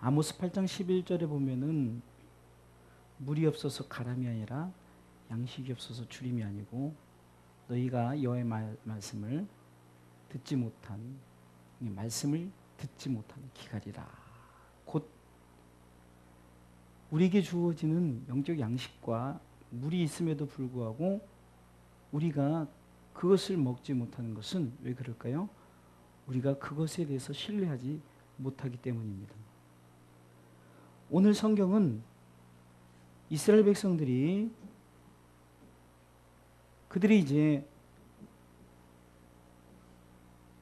아모스 8장 11절에 보면은 물이 없어서 가람이 아니라 양식이 없어서 주림이 아니고 너희가 여호와의 말씀을 듣지 못한 말씀을 듣지 못한 기갈이라. 곧 우리에게 주어지는 영적 양식과 물이 있음에도 불구하고 우리가 그것을 먹지 못하는 것은 왜 그럴까요? 우리가 그것에 대해서 신뢰하지 못하기 때문입니다. 오늘 성경은 이스라엘 백성들이 그들이 이제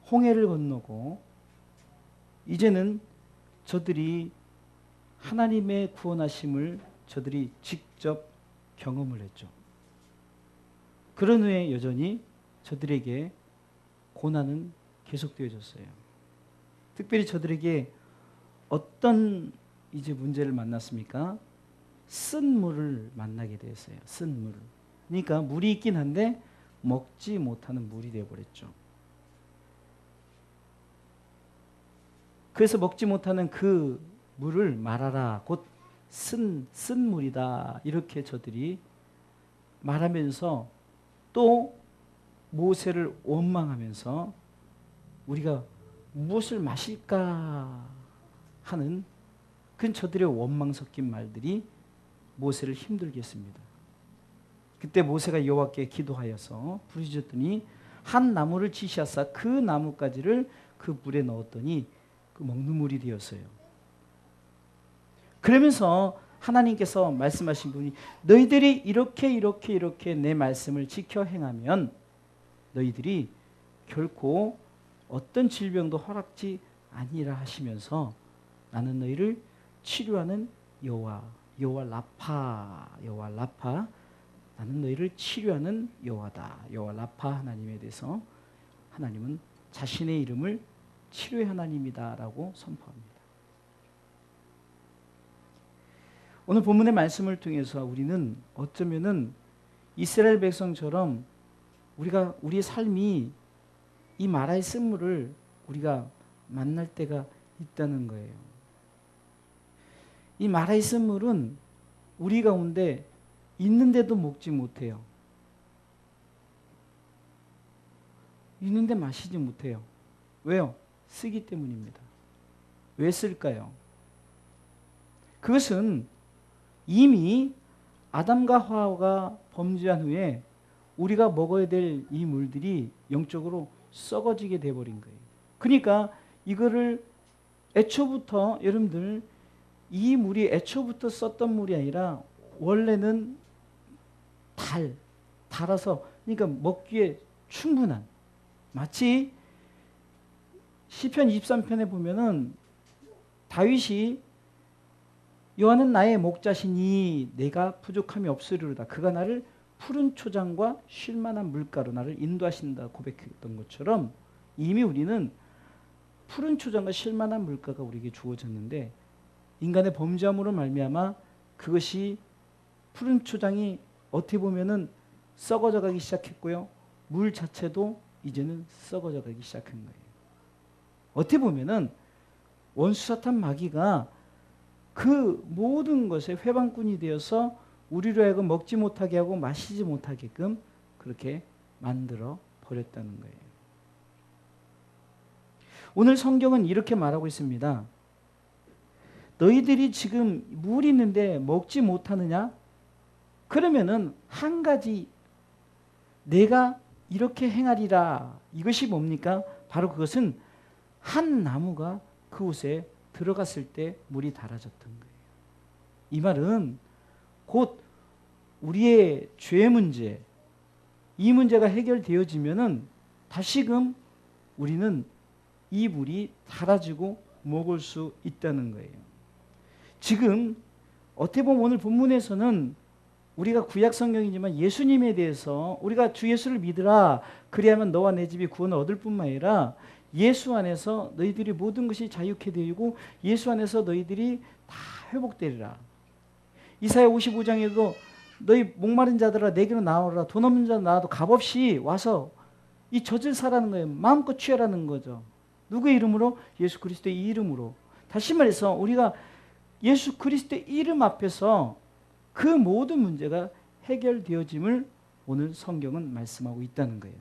홍해를 건너고 이제는 저들이 하나님의 구원하심을 저들이 직접 경험을 했죠. 그런 후에 여전히 저들에게 고난은 계속되어졌어요. 특별히 저들에게 어떤 이제 문제를 만났습니까? 쓴 물을 만나게 되었어요. 쓴 물. 그러니까 물이 있긴 한데 먹지 못하는 물이 되어버렸죠. 그래서 먹지 못하는 그 물을 말하라. 곧 쓴 물이다. 이렇게 저들이 말하면서 또 모세를 원망하면서 우리가 무엇을 마실까 하는 그 저들의 원망 섞인 말들이 모세를 힘들게 했습니다. 그때 모세가 여호와께 기도하여서 부르짖었더니 한 나무를 지시하사 그 나뭇가지를 그 물에 넣었더니 그 먹는 물이 되었어요. 그러면서 하나님께서 말씀하신 분이 너희들이 이렇게 내 말씀을 지켜 행하면 너희들이 결코 어떤 질병도 허락지 아니라 하시면서 나는 너희를 치료하는 여호와 라파 나는 너희를 치료하는 여호와다. 여호와 라파 하나님에 대해서 하나님은 자신의 이름을 치료의 하나님이다라고 선포합니다. 오늘 본문의 말씀을 통해서 우리는 어쩌면은 이스라엘 백성처럼 우리의 삶이 이 마라의 쓴물을 우리가 만날 때가 있다는 거예요. 이 마라의 쓴물은 우리 가운데 있는데도 먹지 못해요. 있는데 마시지 못해요. 왜요? 쓰기 때문입니다. 왜 쓸까요? 그것은 이미 아담과 하와가 범죄한 후에 우리가 먹어야 될 이 물들이 영적으로 썩어지게 돼버린 거예요. 그러니까 이거를 애초부터 여러분들 이 물이 애초부터 썼던 물이 아니라 원래는 달아서 그러니까 먹기에 충분한 마치 시편 23편에 보면은 다윗이 여호와는 나의 목자시니 내가 부족함이 없으리로다. 그가 나를 푸른 초장과 쉴만한 물가로 나를 인도하신다 고백했던 것처럼 이미 우리는 푸른 초장과 쉴만한 물가가 우리에게 주어졌는데 인간의 범죄함으로 말미암아 그것이 푸른 초장이 어떻게 보면은 썩어져 가기 시작했고요. 물 자체도 이제는 썩어져 가기 시작한 거예요. 어떻게 보면은 원수 사탄 마귀가 그 모든 것에 회방꾼이 되어서 우리로 하여금 먹지 못하게 하고 마시지 못하게끔 그렇게 만들어 버렸다는 거예요. 오늘 성경은 이렇게 말하고 있습니다. 너희들이 지금 물이 있는데 먹지 못하느냐? 그러면은 한 가지 내가 이렇게 행하리라. 이것이 뭡니까? 바로 그것은 한 나무가 그곳에 들어갔을 때 물이 달아졌던 거예요. 이 말은 곧 우리의 죄 문제, 이 문제가 해결되어지면은 다시금 우리는 이 물이 달아지고 먹을 수 있다는 거예요. 지금 어떻게 보면 오늘 본문에서는 우리가 구약 성경이지만 예수님에 대해서 우리가 주 예수를 믿으라 그리하면 너와 내 집이 구원을 얻을 뿐만 아니라 예수 안에서 너희들이 모든 것이 자유케 되고 예수 안에서 너희들이 다 회복되리라. 이사야 55장에도 너희 목마른 자들아 내게로 나오라. 돈 없는 자 나와도 값없이 와서 이 젖을 사라는 거예요. 마음껏 취하라는 거죠. 누구의 이름으로? 예수 그리스도의 이름으로. 다시 말해서 우리가 예수 그리스도의 이름 앞에서 그 모든 문제가 해결되어짐을 오늘 성경은 말씀하고 있다는 거예요.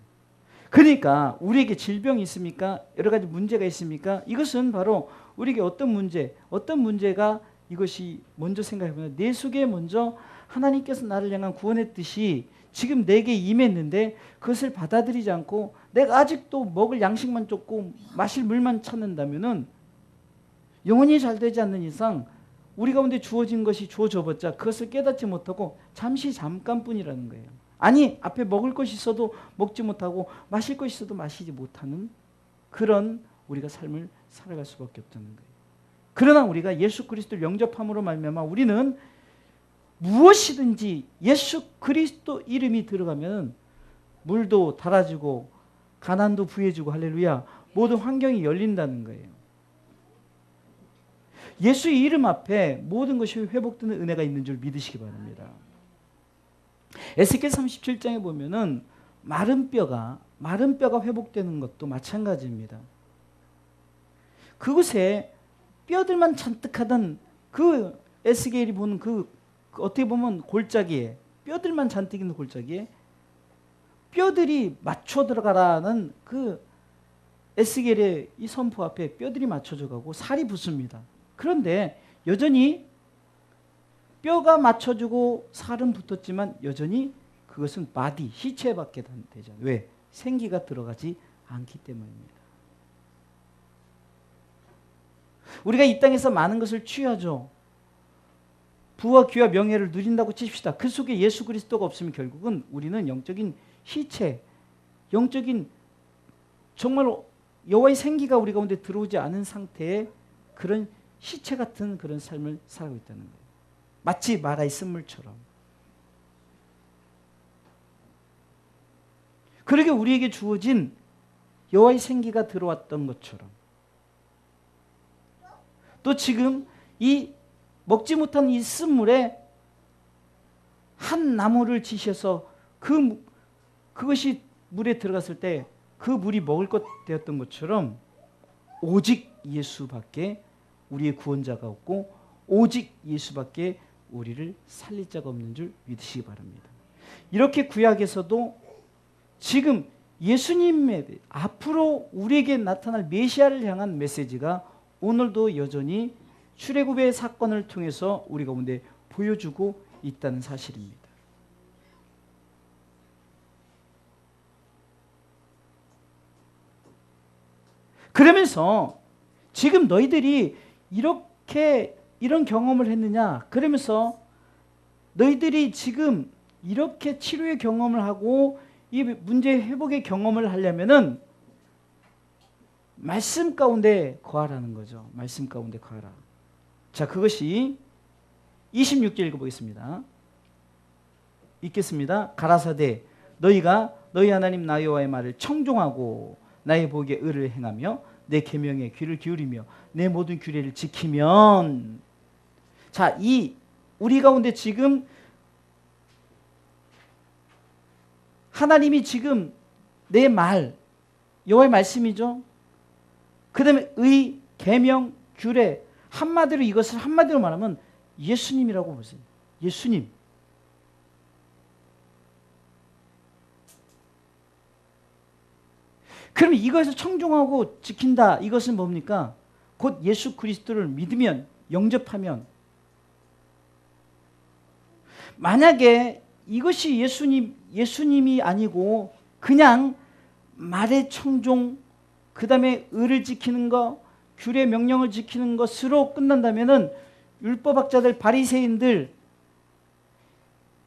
그러니까 우리에게 질병이 있습니까? 여러 가지 문제가 있습니까? 이것은 바로 우리에게 어떤 문제가 이것이 먼저 생각해보면 내 속에 먼저 하나님께서 나를 향한 구원의 뜻이 지금 내게 임했는데 그것을 받아들이지 않고 내가 아직도 먹을 양식만 쫓고 마실 물만 찾는다면은 영원히 잘 되지 않는 이상 우리 가운데 주어진 것이 주어져봤자 그것을 깨닫지 못하고 잠깐뿐이라는 거예요. 아니 앞에 먹을 것이 있어도 먹지 못하고 마실 것이 있어도 마시지 못하는 그런 우리가 삶을 살아갈 수밖에 없다는 거예요. 그러나 우리가 예수 그리스도를 영접함으로 말미암아 우리는 무엇이든지 예수 그리스도 이름이 들어가면 물도 달아지고 가난도 부해지고 할렐루야 모든 환경이 열린다는 거예요. 예수의 이름 앞에 모든 것이 회복되는 은혜가 있는 줄 믿으시기 바랍니다. 에스겔 37장에 보면은 마른 뼈가 회복되는 것도 마찬가지입니다. 그곳에 뼈들만 잔뜩하던 그 에스겔이 보는 그 어떻게 보면 골짜기에 뼈들만 잔뜩 있는 골짜기에 뼈들이 맞춰 들어가라는 그 에스겔의 이 선포 앞에 뼈들이 맞춰져 가고 살이 붙습니다. 그런데 여전히 뼈가 맞춰주고 살은 붙었지만 여전히 그것은 바디, 시체밖에 되지 않아요. 왜? 생기가 들어가지 않기 때문입니다. 우리가 이 땅에서 많은 것을 취하죠. 부와 귀와 명예를 누린다고 칩시다. 그 속에 예수 그리스도가 없으면 결국은 우리는 영적인 시체, 영적인 정말 여호와의 생기가 우리 가운데 들어오지 않은 상태의 그런 시체 같은 그런 삶을 살아가고 있다는 거예요. 마치 말아의 쓴물처럼. 그러게 우리에게 주어진 여호와의 생기가 들어왔던 것처럼 또 지금 이 먹지 못한 이 쓴물에 한 나무를 지셔서 그것이 물에 들어갔을 때 그 물이 먹을 것 되었던 것처럼 오직 예수밖에 우리의 구원자가 없고 오직 예수밖에 우리를 살릴 자가 없는 줄 믿으시기 바랍니다. 이렇게 구약에서도 지금 예수님의 앞으로 우리에게 나타날 메시아를 향한 메시지가 오늘도 여전히 출애굽의 사건을 통해서 우리 가운데 보여주고 있다는 사실입니다. 그러면서 지금 너희들이 이런 경험을 했느냐? 그러면서 너희들이 지금 이렇게 치료의 경험을 하고 이 문제 회복의 경험을 하려면은 말씀 가운데 거하라는 거죠. 말씀 가운데 거하라. 자, 그것이 26절 읽어보겠습니다. 읽겠습니다. 가라사대 너희가 너희 하나님 나 여호와의 말을 청종하고 나의 복에 의를 행하며 내 계명에 귀를 기울이며 내 모든 규례를 지키면 자, 이 우리 가운데 지금 하나님이 지금 내 말 여호와의 말씀이죠. 그 다음에 의, 계명, 규례 한마디로 이것을 한마디로 말하면 예수님이라고 보세요. 예수님. 그럼 이것을 청종하고 지킨다. 이것은 뭡니까? 곧 예수 그리스도를 믿으면 영접하면 만약에 이것이 예수님이 아니고 그냥 말의 청종 그 다음에 의를 지키는 것 규례 명령을 지키는 것으로 끝난다면은 율법학자들 바리새인들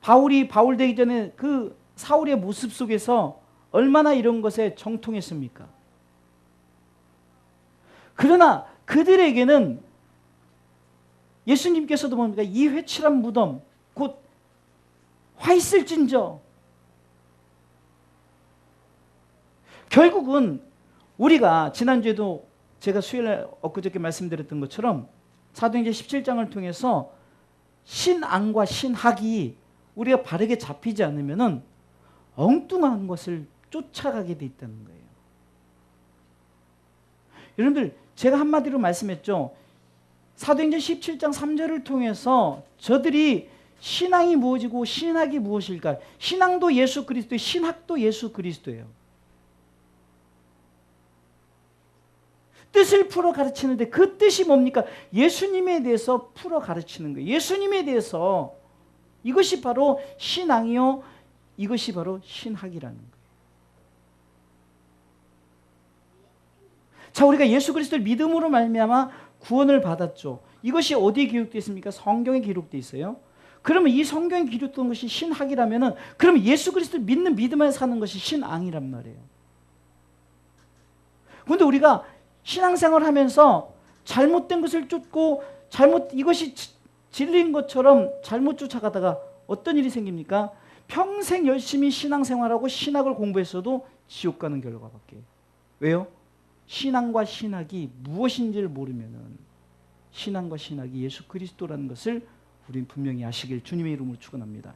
바울 되기 전에 그 사울의 모습 속에서 얼마나 이런 것에 정통했습니까? 그러나 그들에게는 예수님께서도 뭡니까? 이 회칠한 무덤 곧 화 있을진저 결국은 우리가 지난주에도 제가 수요일에 엊그저께 말씀드렸던 것처럼 사도행전 17장을 통해서 신앙과 신학이 우리가 바르게 잡히지 않으면은 엉뚱한 것을 쫓아가게 돼 있다는 거예요. 여러분들 제가 한마디로 말씀했죠. 사도행전 17장 3절을 통해서 저들이 신앙이 무엇이고 신학이 무엇일까? 신앙도 예수 그리스도, 신학도 예수 그리스도예요. 뜻을 풀어 가르치는데 그 뜻이 뭡니까? 예수님에 대해서 풀어 가르치는 거예요. 예수님에 대해서. 이것이 바로 신앙이요, 이것이 바로 신학이라는 거예요. 자, 우리가 예수 그리스도를 믿음으로 말미암아 구원을 받았죠. 이것이 어디에 기록되어 있습니까? 성경에 기록되어 있어요. 그러면 이 성경에 기록된 것이 신학이라면은, 그러면 예수 그리스도를 믿는 믿음에 사는 것이 신앙이란 말이에요. 그런데 우리가 신앙생활 하면서 잘못된 것을 쫓고 이것이 진리인 것처럼 잘못 쫓아가다가 어떤 일이 생깁니까? 평생 열심히 신앙생활하고 신학을 공부했어도 지옥 가는 결과밖에. 왜요? 신앙과 신학이 무엇인지를 모르면은, 신앙과 신학이 예수 그리스도라는 것을 우리는 분명히 아시길 주님의 이름으로 축원합니다.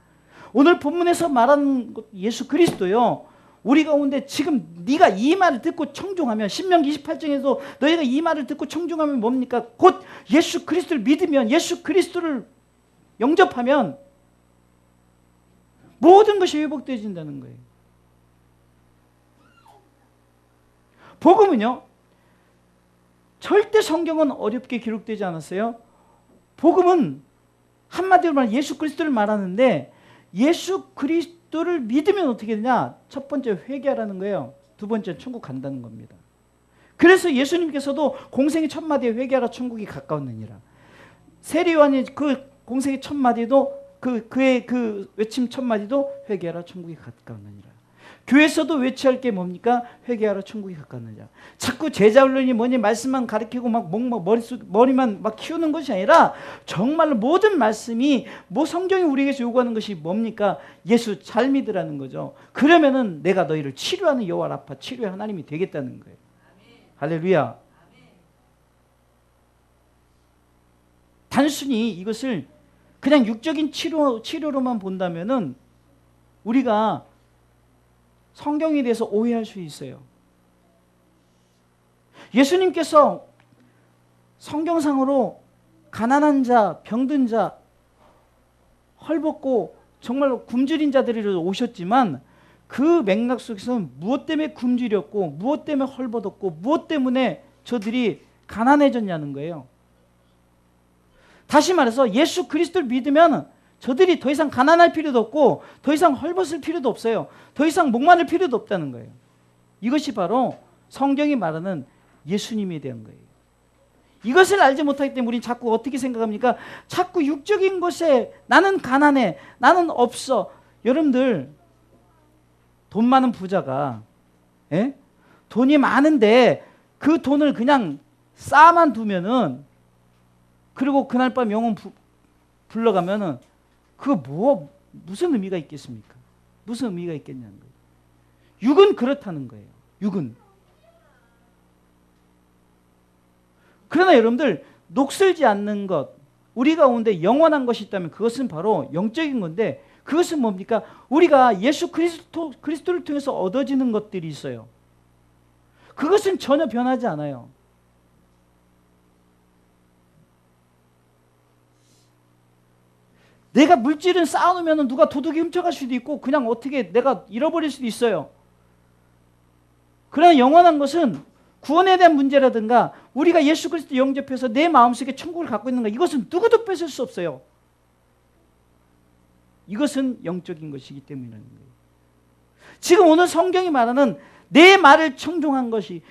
오늘 본문에서 말하는 예수 그리스도요, 우리 가운데 지금 네가 이 말을 듣고 청종하면, 신명기 28장에도 너희가 이 말을 듣고 청종하면 뭡니까? 곧 예수 그리스도를 믿으면, 예수 그리스도를 영접하면 모든 것이 회복되어진다는 거예요. 복음은요, 절대 성경은 어렵게 기록되지 않았어요. 복음은 한마디로 말하면 예수 그리스도를 말하는데, 예수 그리스도를 믿으면 어떻게 되냐? 첫 번째 회개하라는 거예요. 두 번째 천국 간다는 겁니다. 그래서 예수님께서도 공생의 첫 마디에 회개하라 천국이 가까웠느니라. 세례 요한의 그 공생의 첫 마디도 그의 그 외침 첫 마디도 회개하라 천국이 가까웠느니라. 교회에서도 외치할 게 뭡니까? 회개하라 천국이 가까웠느니라. 자꾸 제자 훈련이 뭐니 말씀만 가르치고 막 머리만 막 키우는 것이 아니라, 정말로 모든 말씀이 성경이 우리에게서 요구하는 것이 뭡니까? 예수 잘 믿으라는 거죠. 그러면은 내가 너희를 치료하는 여호와 라파, 치료의 하나님이 되겠다는 거예요. 할렐루야. 단순히 이것을 그냥 육적인 치료로만 본다면은 우리가 성경에 대해서 오해할 수 있어요. 예수님께서 성경상으로 가난한 자, 병든 자, 헐벗고 정말로 굶주린 자들이로 오셨지만, 그 맥락 속에서는 무엇 때문에 굶주렸고, 무엇 때문에 헐벗었고, 무엇 때문에 저들이 가난해졌냐는 거예요. 다시 말해서 예수 그리스도를 믿으면 저들이 더 이상 가난할 필요도 없고, 더 이상 헐벗을 필요도 없어요. 더 이상 목마를 필요도 없다는 거예요. 이것이 바로 성경이 말하는 예수님에 대한 거예요. 이것을 알지 못하기 때문에 우리는 자꾸 어떻게 생각합니까? 자꾸 육적인 것에 나는 가난해, 나는 없어. 여러분들, 돈 많은 부자가 돈이 많은데 그 돈을 그냥 쌓아만 두면은, 그리고 그날 밤 영혼 불러가면은 그거 무슨 의미가 있겠습니까? 무슨 의미가 있겠냐는 거예요. 육은 그렇다는 거예요. 육은. 그러나 여러분들, 녹슬지 않는 것, 우리 가운데 영원한 것이 있다면 그것은 바로 영적인 건데, 그것은 뭡니까? 우리가 예수 그리스도를 통해서 얻어지는 것들이 있어요. 그것은 전혀 변하지 않아요. 내가 물질은 쌓아놓으면 누가 도둑이 훔쳐갈 수도 있고, 그냥 어떻게 내가 잃어버릴 수도 있어요. 그러나 영원한 것은 구원에 대한 문제라든가, 우리가 예수 그리스도 영접해서 내 마음속에 천국을 갖고 있는가, 이것은 누구도 뺏을 수 없어요. 이것은 영적인 것이기 때문이라는 거예요. 지금 오늘 성경이 말하는 내 말을 청종한 것이,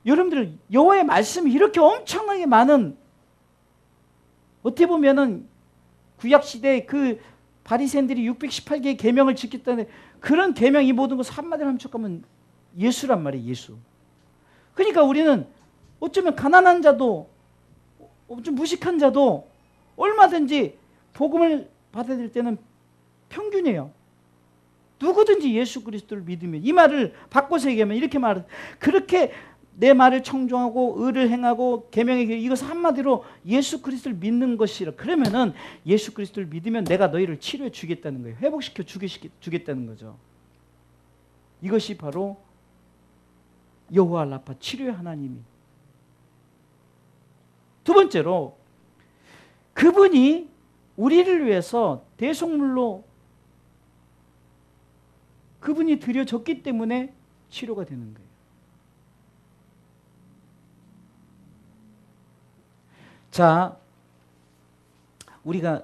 여러분들, 여호와의 말씀이 이렇게 엄청나게 많은, 어떻게 보면은 구약시대에 그 바리새인들이 618개의 계명을 지켰다는데, 그런 계명, 이 모든 것을 한마디로 함축하면 예수란 말이에요. 예수. 그러니까 우리는 어쩌면 가난한 자도, 좀 무식한 자도 얼마든지 복음을 받아들일 때는 평균이에요. 누구든지 예수 그리스도를 믿으면, 이 말을 바꿔서 얘기하면 이렇게 말해요. 그렇게 내 말을 청종하고 의를 행하고 계명의 길, 이것을 한마디로 예수 그리스도를 믿는 것이라. 그러면은 예수 그리스도를 믿으면 내가 너희를 치료해 주겠다는 거예요. 회복시켜 주겠다는 거죠. 이것이 바로 여호와 라파, 치료의 하나님이. 두 번째로, 그분이 우리를 위해서 대속물로 그분이 드려졌기 때문에 치료가 되는 거예요. 자, 우리가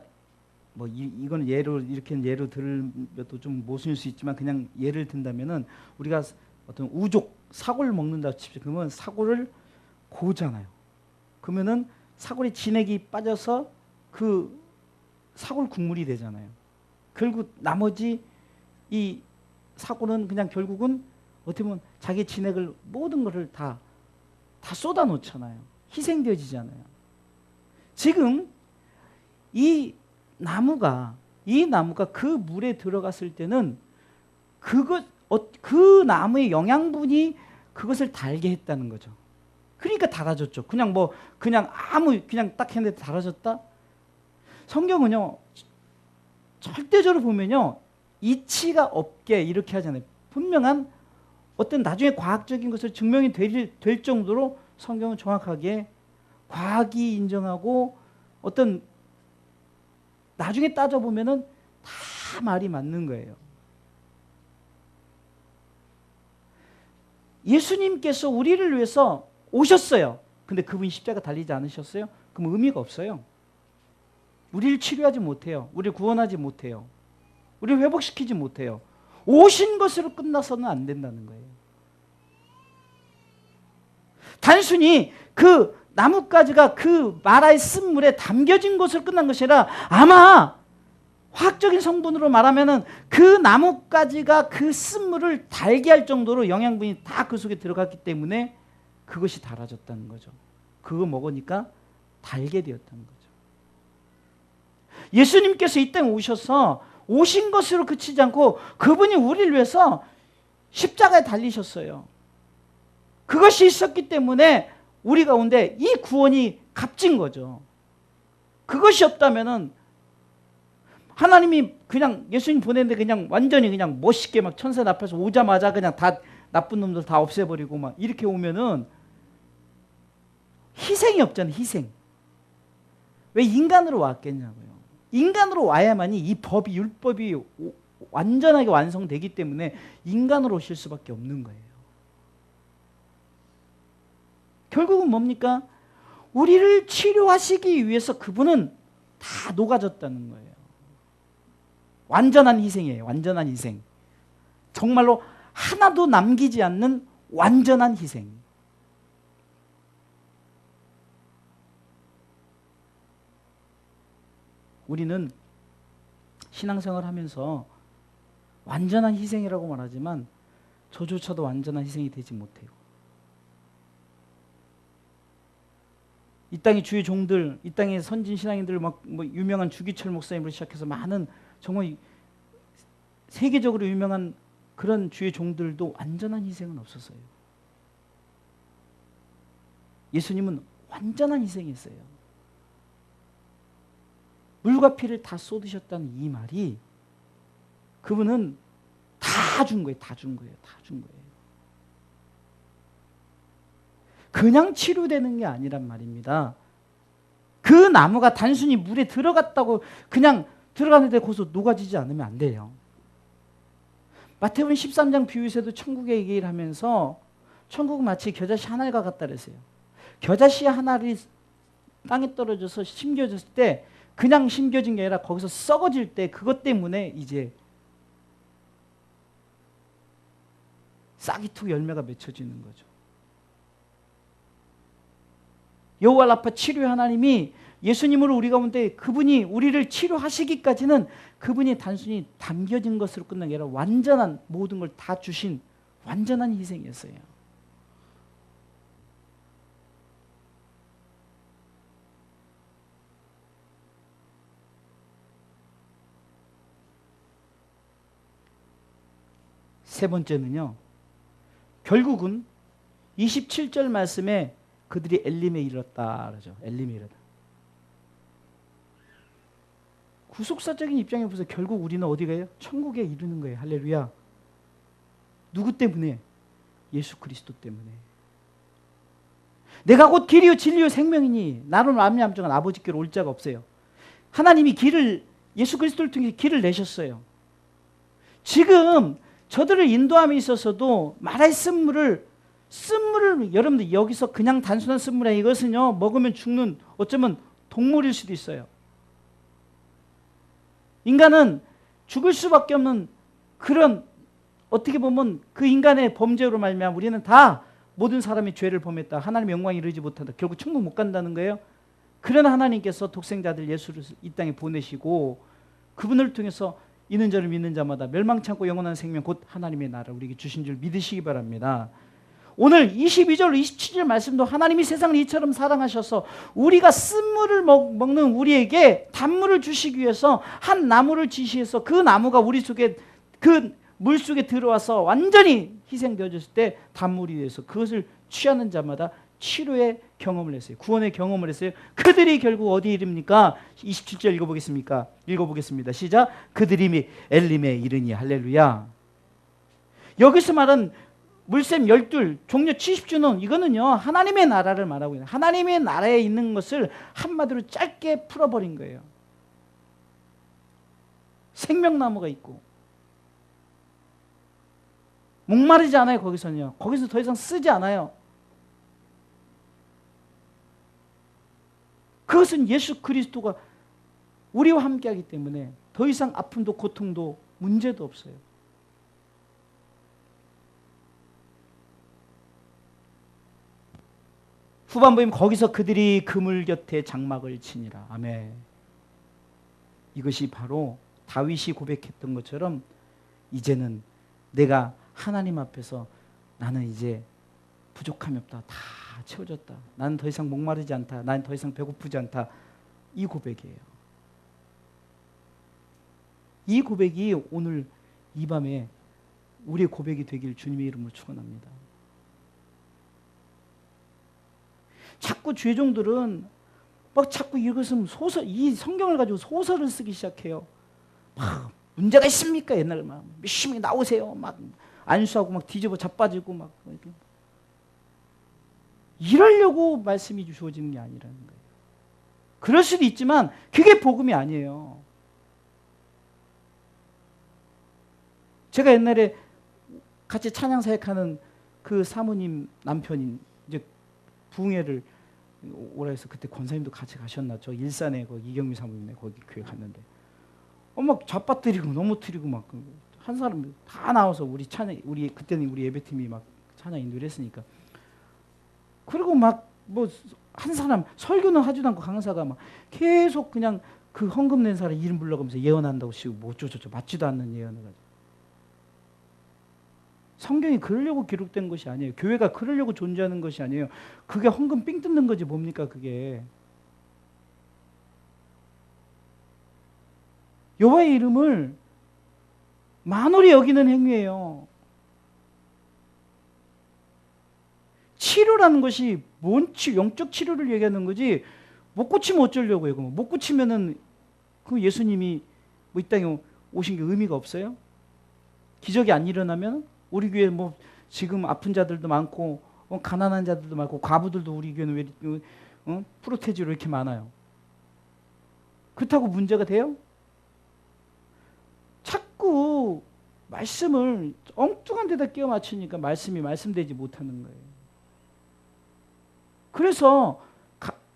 뭐 이거는 이렇게 예로 들면 또 좀 모순일 수 있지만 그냥 예를 든다면은 우리가 어떤 우족 사골을 먹는다 칩시오. 그러면 사골을 고잖아요. 그러면은 사골에 진액이 빠져서 그 사골 국물이 되잖아요. 결국 나머지 이 사골은 그냥 결국은 어떻게 보면 자기 진액을 모든 것을 다 쏟아 놓잖아요. 희생되어지잖아요. 지금 이 나무가 그 물에 들어갔을 때는 그 나무의 영양분이 그것을 달게 했다는 거죠. 그러니까 달아졌죠. 그냥 딱 했는데 달아졌다? 성경은요, 절대적으로 보면요, 이치가 없게 이렇게 하잖아요. 분명한 어떤 나중에 과학적인 것을 증명이 될 정도로 성경은 정확하게 과학이 인정하고 어떤 나중에 따져보면은 다 말이 맞는 거예요. 예수님께서 우리를 위해서 오셨어요. 근데 그분이 십자가 달리지 않으셨어요? 그럼 의미가 없어요. 우리를 치료하지 못해요. 우리를 구원하지 못해요. 우리를 회복시키지 못해요. 오신 것으로 끝나서는 안 된다는 거예요. 단순히 그 나뭇가지가 그 마라의 쓴물에 담겨진 것으로 끝난 것이 아니라 아마 화학적인 성분으로 말하면은 그 나뭇가지가 그 쓴물을 달게 할 정도로 영양분이 다 그 속에 들어갔기 때문에 그것이 달아졌다는 거죠. 그거 먹으니까 달게 되었다는 거죠. 예수님께서 이 땅에 오셔서 오신 것으로 그치지 않고 그분이 우리를 위해서 십자가에 달리셨어요. 그것이 있었기 때문에 우리 가운데 이 구원이 값진 거죠. 그것이 없다면은 하나님이 그냥 예수님 보냈는데 그냥 완전히 그냥 멋있게 막 천사 앞에서 오자마자 그냥 다 나쁜 놈들 다 없애버리고 막 이렇게 오면은 희생이 없잖아요. 희생. 왜 인간으로 왔겠냐고요. 인간으로 와야만이 이 법이 율법이 완전하게 완성되기 때문에 인간으로 오실 수밖에 없는 거예요. 결국은 뭡니까? 우리를 치료하시기 위해서 그분은 다 녹아졌다는 거예요. 완전한 희생이에요. 완전한 희생. 정말로 하나도 남기지 않는 완전한 희생. 우리는 신앙생활 하면서 완전한 희생이라고 말하지만 저조차도 완전한 희생이 되지 못해요. 이 땅의 주의 종들, 이 땅의 선진 신앙인들 막 뭐 유명한 주기철 목사님으로 시작해서 많은 정말 세계적으로 유명한 그런 주의 종들도 완전한 희생은 없었어요. 예수님은 완전한 희생이었어요. 물과 피를 다 쏟으셨다는 이 말이 그분은 다 준 거예요. 다 준 거예요. 다 준 거예요. 그냥 치료되는 게 아니란 말입니다. 그 나무가 단순히 물에 들어갔다고 그냥 들어갔는데 거기서 녹아지지 않으면 안 돼요. 마태복음 13장 비유에서도 천국의 얘기를 하면서 천국은 마치 겨자씨 한 알과 같다 그랬어요. 겨자씨 한 알이 땅에 떨어져서 심겨졌을 때 그냥 심겨진 게 아니라 거기서 썩어질 때 그것 때문에 이제 싹이 툭 열매가 맺혀지는 거죠. 여호와 라파 치료의 하나님이 예수님으로 우리 가운데 그분이 우리를 치료하시기까지는 그분이 단순히 담겨진 것으로 끝난 게 아니라 완전한 모든 걸 다 주신 완전한 희생이었어요. 세 번째는요. 결국은 27절 말씀에 그들이 엘림에 이르렀다 그러죠. 엘림에 이르렀다. 구속사적인 입장에 보세요. 결국 우리는 어디 가요? 천국에 이르는 거예요. 할렐루야. 누구 때문에? 예수 그리스도 때문에. 내가 곧 길이요 진리요 생명이니 나로 말미암아 아버지께로 올 자가 없어요. 하나님이 예수 그리스도를 통해 길을 내셨어요. 지금 저들을 인도함에 있어서도 마라의 쓴물을 여러분들 여기서 그냥 단순한 쓴물이 아니라 이것은요 먹으면 죽는 어쩌면 동물일 수도 있어요. 인간은 죽을 수밖에 없는 그런 어떻게 보면 그 인간의 범죄로 말미암아 우리는 다 모든 사람이 죄를 범했다. 하나님의 영광에 이르지 못한다. 결국 천국 못 간다는 거예요. 그러나 하나님께서 독생자들 예수를 이 땅에 보내시고 그분을 통해서 이는 저를 믿는 자마다 멸망치 않고 영원한 생명 곧 하나님의 나라를 우리에게 주신 줄 믿으시기 바랍니다. 오늘 22절 27절 말씀도 하나님이 세상을 이처럼 사랑하셔서 우리가 쓴물을 먹는 우리에게 단물을 주시기 위해서 한 나무를 지시해서 그 나무가 우리 속에 그 물속에 들어와서 완전히 희생되어졌을 때 단물이 돼서 그것을 취하는 자마다 치료의 경험을 했어요. 구원의 경험을 했어요. 그들이 결국 어디에 이릅니까? 27절 읽어보겠습니다. 시작. 그들이 엘림에 이르니 할렐루야. 여기서 말한 물샘 12, 종려 70주는 이거는요 하나님의 나라를 말하고 있는 하나님의 나라에 있는 것을 한마디로 짧게 풀어버린 거예요. 생명나무가 있고 목마르지 않아요. 거기서는요. 거기서 더 이상 쓰지 않아요. 그것은 예수 그리스도가 우리와 함께하기 때문에 더 이상 아픔도 고통도 문제도 없어요. 후반부에 거기서 그들이 그물 곁에 장막을 치니라. 아멘. 이것이 바로 다윗이 고백했던 것처럼 이제는 내가 하나님 앞에서 나는 이제 부족함이 없다. 다 채워졌다. 나는 더 이상 목마르지 않다. 나는 더 이상 배고프지 않다. 이 고백이에요. 이 고백이 오늘 이 밤에 우리의 고백이 되길 주님의 이름으로 축원합니다. 자꾸 죄종들은 막 자꾸 이것은 이 성경을 가지고 소설을 쓰기 시작해요. 막 문제가 있습니까? 옛날 막 열심히 나오세요. 막 안수하고 막 뒤집어 자빠지고 막 이러려고 말씀이 주어지는 게 아니라는 거예요. 그럴 수도 있지만 그게 복음이 아니에요. 제가 옛날에 같이 찬양 사역하는 그 사모님 남편인 이제 부흥회를 오라 해서 그때 권사님도 같이 가셨나? 저 일산에 거기 이경미 사모님네 거기 교회 갔는데 막 잡아뜨리고 넘어뜨리고 막 한 사람 다 나와서 우리 그때는 우리 예배팀이 막 찬양 인도를 했으니까 그리고 막 뭐 한 사람 설교는 하지도 않고 강사가 막 계속 그냥 그 헌금 낸 사람 이름 불러가면서 예언한다고 시고 뭐 어쩌고저쩌고 맞지도 않는 예언을 가지고 성경이 그러려고 기록된 것이 아니에요. 교회가 그러려고 존재하는 것이 아니에요. 그게 헌금 삥 뜯는 거지 뭡니까 그게. 여호와의 이름을 만홀히 여기는 행위예요. 치료라는 것이 뭔 영적 치료를 얘기하는 거지 못 고치면 어쩌려고요. 못 고치면은 그 예수님이 뭐 이 땅에 오신 게 의미가 없어요? 기적이 안 일어나면 우리 교회 뭐 지금 아픈 자들도 많고 가난한 자들도 많고 과부들도 우리 교회는 왜 프로테지로 이렇게 많아요. 그렇다고 문제가 돼요? 자꾸 말씀을 엉뚱한 데다 끼워 맞추니까 말씀이 말씀되지 못하는 거예요. 그래서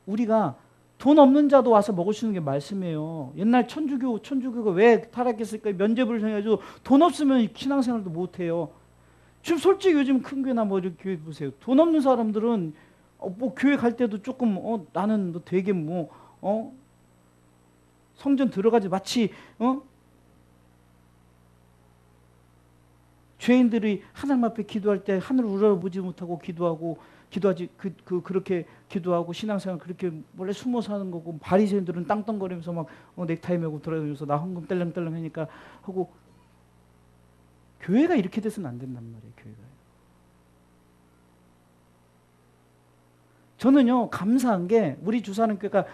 우리가 돈 없는 자도 와서 먹을 수 있는 게 말씀이에요. 옛날 천주교가 왜 타락했을까? 면죄부를 정해가지고 돈 없으면 신앙생활도 못해요. 지금 솔직히 요즘 큰 교회나 뭐 이렇게 교회 보세요. 돈 없는 사람들은 뭐 교회 갈 때도 조금 나는 뭐 되게 성전 들어가지 마치 죄인들이 하나님 앞에 기도할 때 하늘을 우러러보지 못하고 기도하지 그렇게 기도하고 신앙생활 그렇게 원래 숨어서 하는 거고 바리새인들은 땅땅거리면서 막 넥타이 메고 돌아다니면서 나 헌금 딸랑딸랑 하니까 하고 교회가 이렇게 돼서는 안 된단 말이에요. 교회가. 저는요 감사한 게 우리 주사님교회가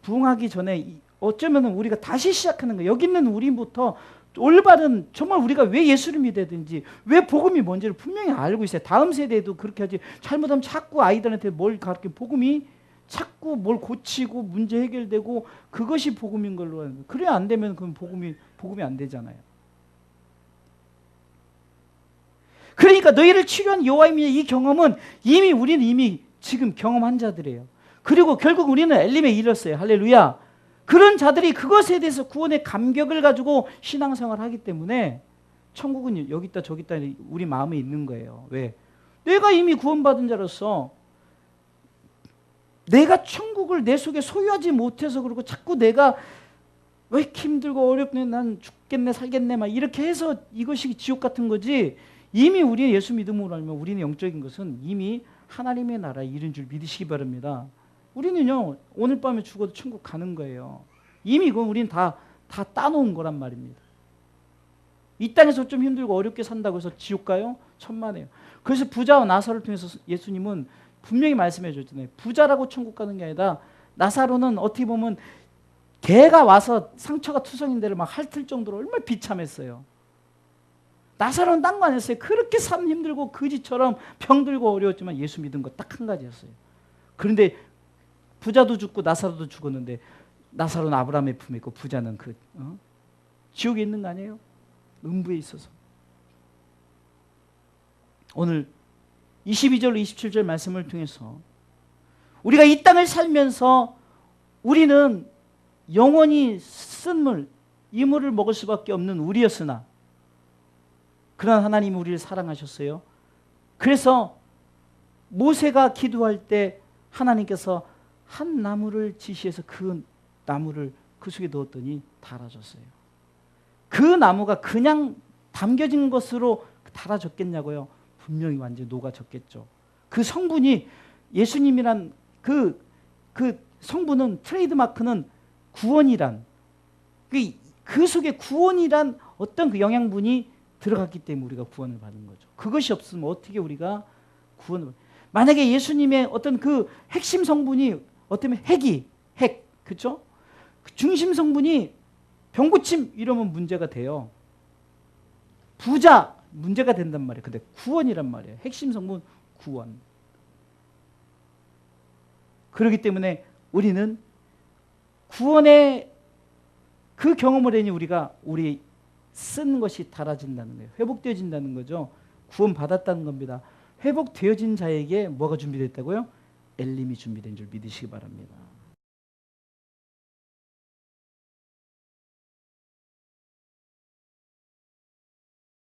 부흥하기 전에 어쩌면 우리가 다시 시작하는 거예요. 여기 있는 우리부터 올바른 정말 우리가 왜 예수를 믿어야되는지 왜 복음이 뭔지를 분명히 알고 있어요. 다음 세대에도 그렇게 하지 잘못하면 자꾸 아이들한테 뭘 가르쳐 복음이 자꾸 뭘 고치고 문제 해결되고 그것이 복음인 걸로 하는 거예요. 그래야 안 되면 그건 복음이 안 되잖아요. 그러니까 너희를 치료한 여호와임이 이 경험은 우리는 이미 지금 경험한 자들이에요. 그리고 결국 우리는 엘림에 이르렀어요. 할렐루야. 그런 자들이 그것에 대해서 구원의 감격을 가지고 신앙생활을 하기 때문에 천국은 여기 있다 저기 있다 우리 마음에 있는 거예요. 왜? 내가 이미 구원받은 자로서 내가 천국을 내 속에 소유하지 못해서 그러고 자꾸 내가 왜 이렇게 힘들고 어렵네 난 죽겠네 살겠네 막 이렇게 해서 이것이 지옥 같은 거지. 이미 우리는 예수 믿음으로 알면 우리는 영적인 것은 이미 하나님의 나라에 이른 줄 믿으시기 바랍니다. 우리는요 오늘 밤에 죽어도 천국 가는 거예요. 이미 그건 우리는 다 따놓은 거란 말입니다. 이 땅에서 좀 힘들고 어렵게 산다고 해서 지옥 가요? 천만에요. 그래서 부자와 나사로를 통해서 예수님은 분명히 말씀해 줬잖아요. 부자라고 천국 가는 게 아니라 나사로는 어떻게 보면 개가 와서 상처가 투성인 데를 막 핥을 정도로 얼마나 비참했어요. 나사로는 딴 거 안 했어요. 그렇게 삶 힘들고 거지처럼 병들고 어려웠지만 예수 믿은 거 딱 한 가지였어요. 그런데 부자도 죽고 나사로도 죽었는데 나사로는 아브라함의 품에 있고 부자는 지옥에 있는 거 아니에요? 음부에 있어서. 오늘 22절 27절 말씀을 통해서 우리가 이 땅을 살면서 우리는 영원히 쓴물, 이물을 먹을 수밖에 없는 우리였으나 그러나 하나님이 우리를 사랑하셨어요. 그래서 모세가 기도할 때 하나님께서 한 나무를 지시해서 그 나무를 그 속에 넣었더니 달아졌어요. 그 나무가 그냥 담겨진 것으로 달아졌겠냐고요? 분명히 완전히 녹아졌겠죠. 그 성분이 예수님이란 그 성분은 트레이드마크는 구원이란 그 속에 구원이란 어떤 그 영양분이 들어갔기 때문에 우리가 구원을 받는 거죠. 그것이 없으면 어떻게 우리가 구원을 만약에 예수님의 어떤 그 핵심 성분이 어쩌면 핵 그렇죠? 그 중심 성분이 병고침 이러면 문제가 돼요. 부자 문제가 된단 말이에요. 근데 구원이란 말이에요. 핵심 성분 구원. 그렇기 때문에 우리는 구원의 그 경험을 하니 우리 쓴 것이 달아진다는 거예요. 회복되어진다는 거죠. 구원 받았다는 겁니다. 회복되어진 자에게 뭐가 준비됐다고요? 엘림이 준비된 줄 믿으시기 바랍니다.